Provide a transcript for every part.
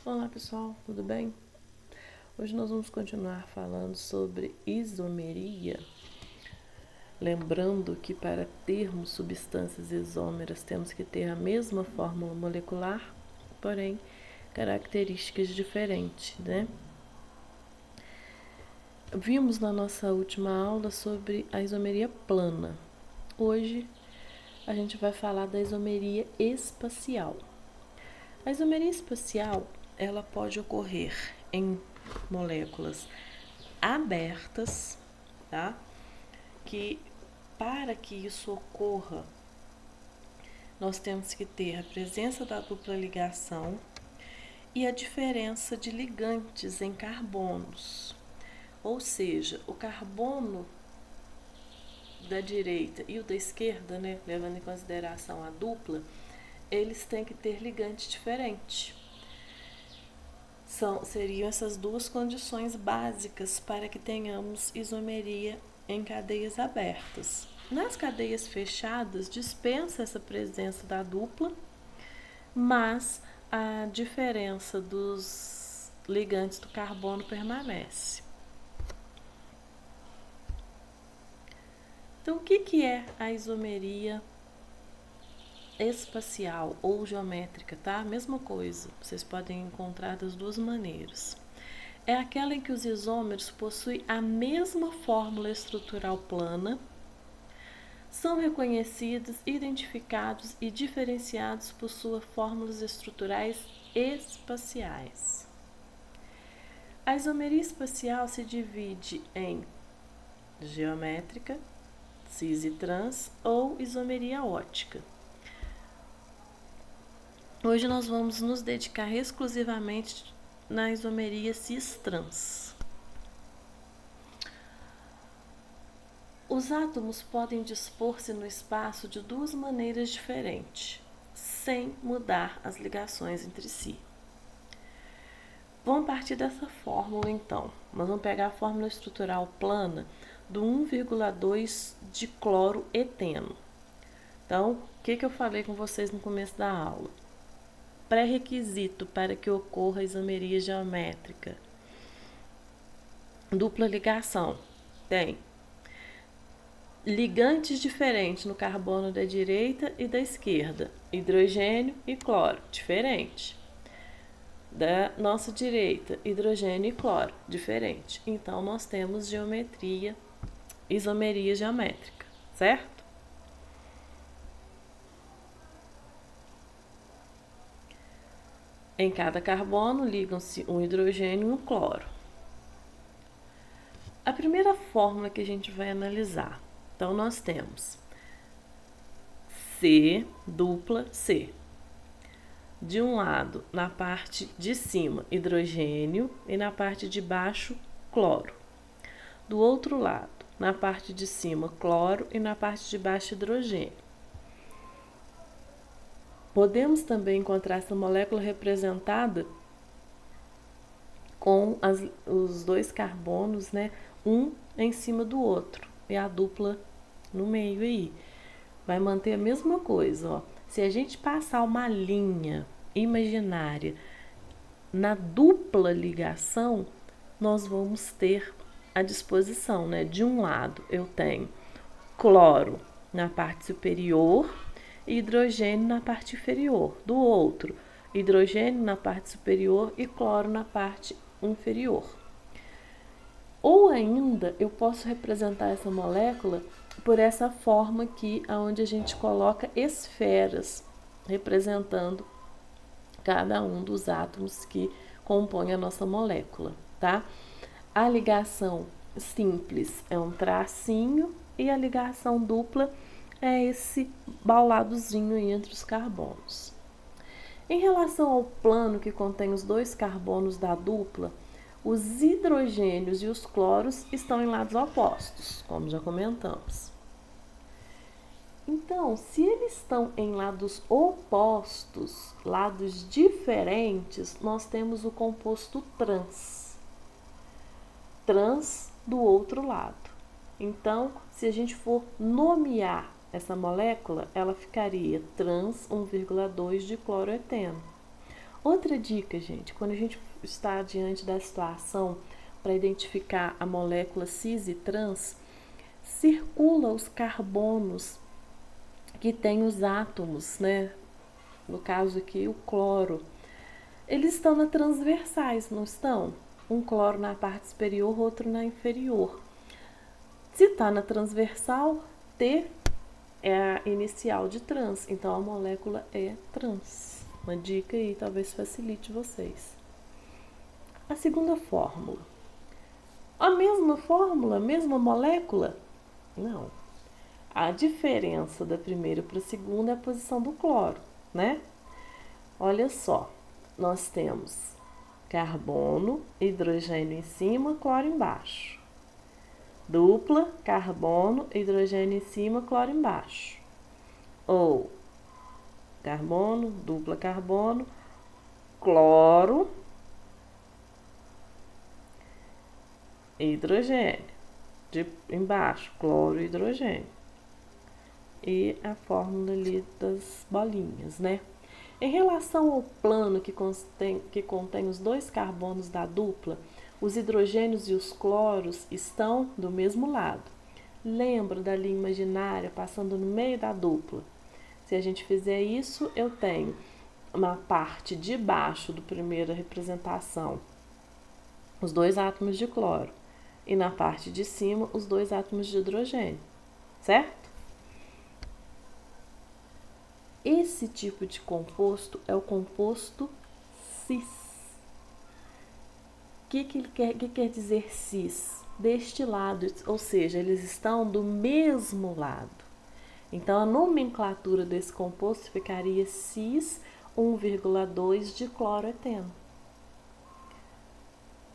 Olá pessoal, tudo bem? Hoje nós vamos continuar falando sobre isomeria. Lembrando que para termos substâncias isômeras temos que ter a mesma fórmula molecular, porém características diferentes, né? Vimos na nossa última aula sobre a isomeria plana. Hoje a gente vai falar da isomeria espacial. A isomeria espacial, ela pode ocorrer em moléculas abertas, tá? Que para que isso ocorra, nós temos que ter a presença da dupla ligação e a diferença de ligantes em carbonos. Ou seja, o carbono da direita e o da esquerda, né, levando em consideração a dupla, eles têm que ter ligante diferente. Seriam essas duas condições básicas para que tenhamos isomeria em cadeias abertas. Nas cadeias fechadas, dispensa essa presença da dupla, mas a diferença dos ligantes do carbono permanece. Então, o que é a isomeria espacial ou geométrica, tá? Mesma coisa, vocês podem encontrar das duas maneiras. É aquela em que os isômeros possuem a mesma fórmula estrutural plana, são reconhecidos, identificados e diferenciados por suas fórmulas estruturais espaciais. A isomeria espacial se divide em geométrica, cis e trans ou isomeria ótica. Hoje nós vamos nos dedicar exclusivamente na isomeria cis-trans. Os átomos podem dispor-se no espaço de duas maneiras diferentes, sem mudar as ligações entre si. Vamos partir dessa fórmula então. Nós vamos pegar a fórmula estrutural plana do 1,2 de cloro eteno. Então, o que eu falei com vocês no começo da aula? Pré-requisito para que ocorra a isomeria geométrica. Dupla ligação. Tem ligantes diferentes no carbono da direita e da esquerda. Hidrogênio e cloro, diferente. Da nossa direita, hidrogênio e cloro, diferente. Então, nós temos isomeria geométrica, certo? Em cada carbono ligam-se um hidrogênio e um cloro. A primeira fórmula que a gente vai analisar. Então, nós temos C dupla C. De um lado, na parte de cima, hidrogênio e na parte de baixo, cloro. Do outro lado, na parte de cima, cloro e na parte de baixo, hidrogênio. Podemos também encontrar essa molécula representada com os dois carbonos, né, um em cima do outro, e a dupla no meio aí. Vai manter a mesma coisa, ó. Se a gente passar uma linha imaginária na dupla ligação, nós vamos ter à disposição, né? De um lado eu tenho cloro na parte superior e hidrogênio na parte inferior. Do outro, hidrogênio na parte superior e cloro na parte inferior. Ou ainda, eu posso representar essa molécula por essa forma aqui, onde a gente coloca esferas, representando cada um dos átomos que compõem a nossa molécula, tá? A ligação simples é um tracinho e a ligação dupla é esse bauladozinho aí entre os carbonos. Em relação ao plano que contém os dois carbonos da dupla, os hidrogênios e os cloros estão em lados opostos, como já comentamos. Então, se eles estão em lados opostos, lados diferentes, nós temos o composto trans. Trans do outro lado. Então, se a gente for nomear essa molécula, ela ficaria trans 1,2 de cloroeteno. Outra dica, gente, quando a gente está diante da situação para identificar a molécula cis e trans, circula os carbonos que tem os átomos, né? No caso aqui, o cloro. Eles estão na transversais, não estão? Um cloro na parte superior, outro na inferior. Se está na transversal, T é a inicial de trans, então a molécula é trans. Uma dica aí, talvez facilite vocês. A segunda fórmula. A mesma fórmula, a mesma molécula? Não. A diferença da primeira para a segunda é a posição do cloro, né? Olha só, nós temos carbono, hidrogênio em cima, cloro embaixo. Dupla, carbono, hidrogênio em cima, cloro embaixo. Ou carbono, dupla carbono, cloro, hidrogênio. De embaixo, cloro e hidrogênio. E a fórmula ali das bolinhas, né? Em relação ao plano que contém os dois carbonos da dupla, os hidrogênios e os cloros estão do mesmo lado. Lembra da linha imaginária passando no meio da dupla? Se a gente fizer isso, eu tenho na parte de baixo da primeira representação os dois átomos de cloro e na parte de cima os dois átomos de hidrogênio, certo? Esse tipo de composto é o composto cis. O que quer dizer cis? Deste lado, ou seja, eles estão do mesmo lado. Então, a nomenclatura desse composto ficaria cis 1,2 de cloroeteno.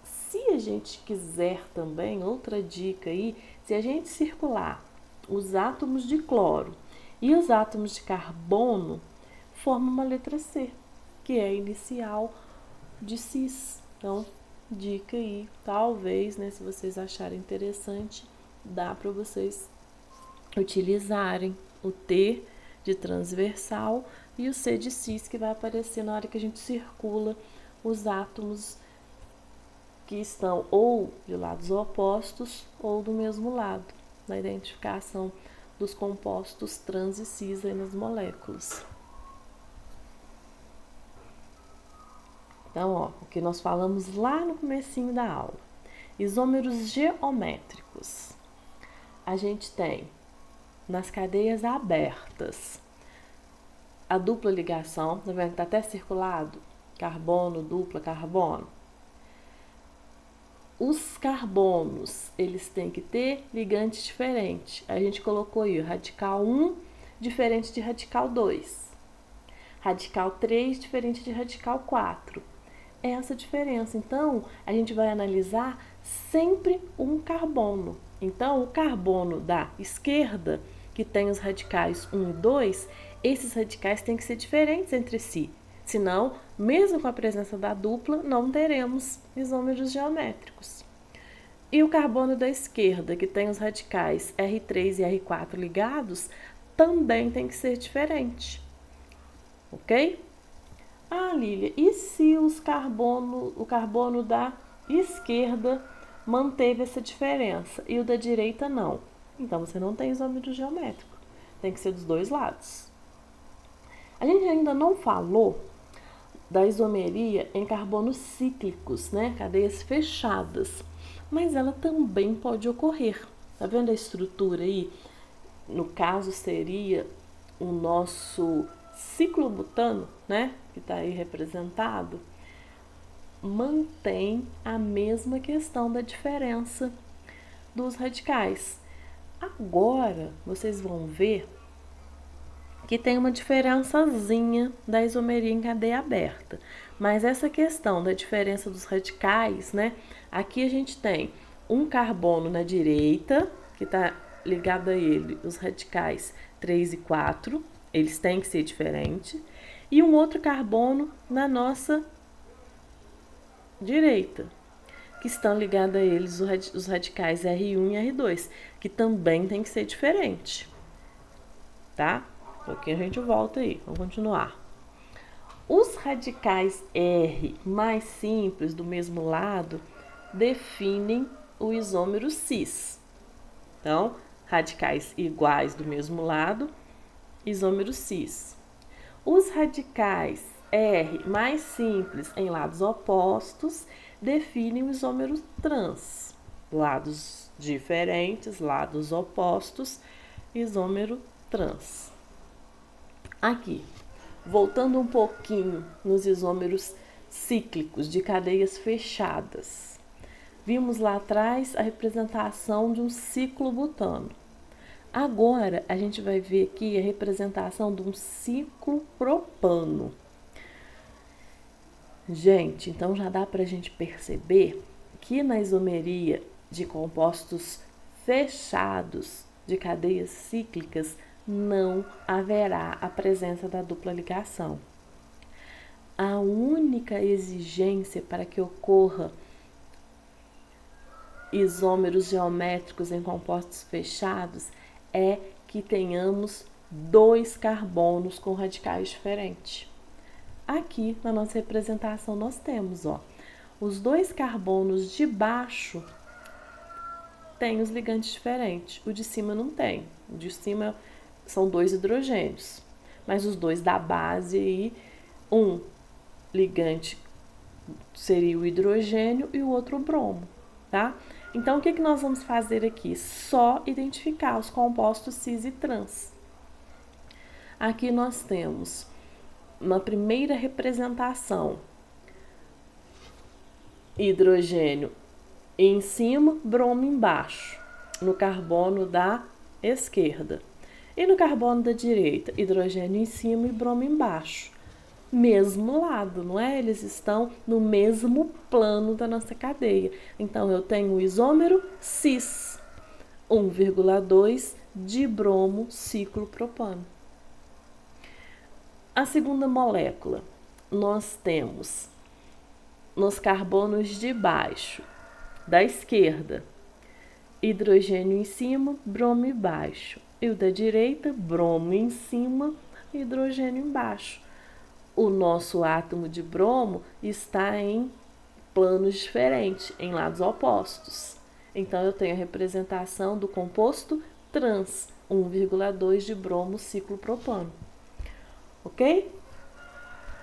Se a gente quiser também, outra dica aí, se a gente circular os átomos de cloro e os átomos de carbono, forma uma letra C, que é a inicial de cis. Então, dica aí, talvez, né, se vocês acharem interessante, dá para vocês utilizarem o T de transversal e o C de cis, que vai aparecer na hora que a gente circula os átomos que estão ou de lados opostos ou do mesmo lado, na identificação dos compostos trans e cis aí nas moléculas. Então, ó, o que nós falamos lá no comecinho da aula. Isômeros geométricos. A gente tem nas cadeias abertas a dupla ligação, tá vendo que tá até circulado? Carbono, dupla, carbono. Os carbonos, eles têm que ter ligante diferente. A gente colocou aí o radical 1 diferente de radical 2. Radical 3 diferente de radical 4. É essa diferença. Então, a gente vai analisar sempre um carbono. Então, o carbono da esquerda, que tem os radicais 1 e 2, esses radicais têm que ser diferentes entre si. Senão, mesmo com a presença da dupla, não teremos isômeros geométricos. E o carbono da esquerda, que tem os radicais R3 e R4 ligados, também tem que ser diferente. Ok? Ah, Lília, e se o carbono da esquerda manteve essa diferença e o da direita não? Então, você não tem isômero geométrico. Tem que ser dos dois lados. A gente ainda não falou da isomeria em carbonos cíclicos, né? Cadeias fechadas. Mas ela também pode ocorrer. Tá vendo a estrutura aí? No caso, seria o nosso ciclobutano, né? Que está aí representado. Mantém a mesma questão da diferença dos radicais. Agora, vocês vão ver que tem uma diferençazinha da isomeria em cadeia aberta. Mas essa questão da diferença dos radicais, né? Aqui a gente tem um carbono na direita, que está ligado a ele, os radicais 3 e 4, eles têm que ser diferentes, e um outro carbono na nossa direita, que estão ligados a eles os radicais R1 e R2, que também tem que ser diferente, tá? Um pouquinho a gente volta aí, vamos continuar. Os radicais R mais simples do mesmo lado definem o isômero cis. Então, radicais iguais do mesmo lado, isômero cis. Os radicais R mais simples em lados opostos definem o isômero trans. Lados diferentes, lados opostos, isômero trans. Aqui, voltando um pouquinho nos isômeros cíclicos de cadeias fechadas. Vimos lá atrás a representação de um ciclo butano. Agora, a gente vai ver aqui a representação de um ciclo propano. Gente, então já dá para a gente perceber que na isomeria de compostos fechados de cadeias cíclicas não haverá a presença da dupla ligação. A única exigência para que ocorra isômeros geométricos em compostos fechados é que tenhamos 2 carbonos com radicais diferentes. Aqui na nossa representação nós temos, os 2 carbonos de baixo têm os ligantes diferentes, o de cima não tem. O de cima são 2 hidrogênios, mas os 2 da base aí, um ligante seria o hidrogênio e o outro o bromo, tá? Então, o que nós vamos fazer aqui? Só identificar os compostos cis e trans. Aqui nós temos uma primeira representação, hidrogênio em cima, bromo embaixo, no carbono da esquerda. E no carbono da direita, hidrogênio em cima e bromo embaixo. Mesmo lado, não é? Eles estão no mesmo plano da nossa cadeia. Então, eu tenho o isômero cis, 1,2 dibromo ciclopropano. A segunda molécula, nós temos nos carbonos de baixo, da esquerda, hidrogênio em cima, bromo embaixo. E o da direita, bromo em cima, hidrogênio embaixo. O nosso átomo de bromo está em planos diferentes, em lados opostos. Então, eu tenho a representação do composto trans, 1,2 de bromo ciclopropano. Ok?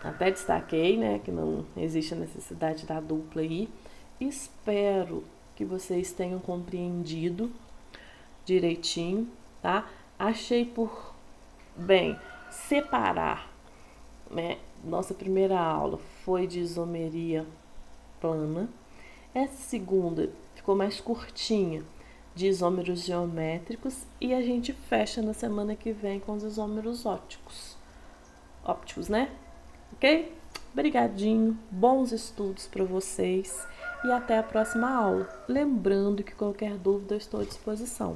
Até destaquei, né, que não existe a necessidade da dupla aí. Espero que vocês tenham compreendido direitinho, tá? Achei por bem separar, né? Nossa primeira aula foi de isomeria plana. Essa segunda ficou mais curtinha, de isômeros geométricos, e a gente fecha na semana que vem com os isômeros ópticos, né? Ok? Obrigadinho, bons estudos para vocês e até a próxima aula. Lembrando que qualquer dúvida eu estou à disposição.